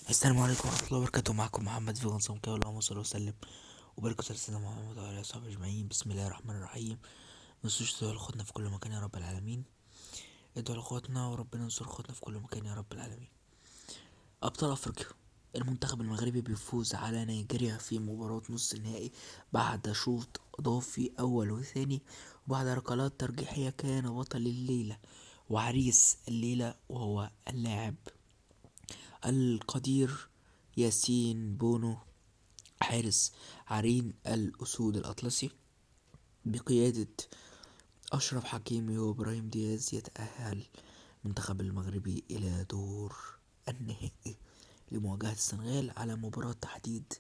السلام عليكم ورحمة الله وبركاته. معكم محمد في غنصة مكاوي. اللهم صل وسلم وبارك على سيدنا محمد وعلى آله وصحبه أجمعين. بسم الله الرحمن الرحيم. منسوش تدعوا لأخواتنا في كل مكان يا رب العالمين. ادعوا لأخواتنا وربنا ينصر أخواتنا في كل مكان يا رب العالمين. أبطال أفريقيا، المنتخب المغربي بيفوز على نيجيريا في مباراة نص النهائي بعد شوط إضافي أول وثاني، وبعد ركلات ترجيحية. كان بطل الليلة وعريس الليلة وهو اللاعب القدير ياسين بونو، حارس عرين الأسود الأطلسي بقيادة أشرف حكيمي وإبراهيم دياز. يتأهل المنتخب المغربي إلى دور النهائي لمواجهة السنغال على مباراة تحديد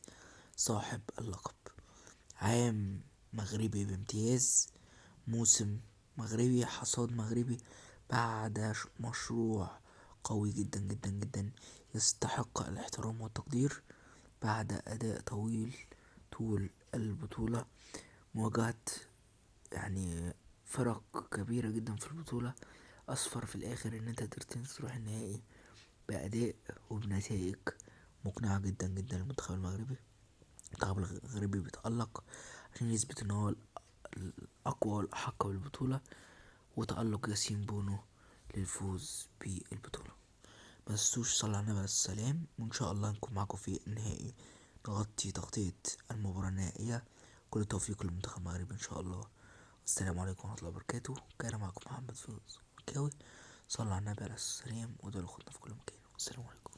صاحب اللقب. عام مغربي بامتياز، موسم مغربي، حصاد مغربي بعد مشروع قوي جدا جدا جدا يستحق الاحترام والتقدير. بعد أداء طويل طول البطولة، مواجهة فرق كبيرة جدا في البطولة، أصفر في الآخر إن أنت قدرت تروح النهائي بأداء وبنتائج مقنعة جدا جدا للمنتخب المغربي. المنتخب المغربي بيتألق عشان يثبت إن هو الأقوى والأحق بالبطولة، وتألق ياسين بونو للفوز بالبطولة. متنسوش صلوا على النبي عليه السلام، وإن شاء الله نكون معاكم في النهائي نغطي تغطية المباراة النهائية. كل التوفيق للمنتخب المغربي إن شاء الله. السلام عليكم ورحمة الله وبركاته. كان معكم محمد فوز مكاوي. صلوا على النبي عليه السلام ودعوا لأخوتنا في كل مكان. والسلام عليكم.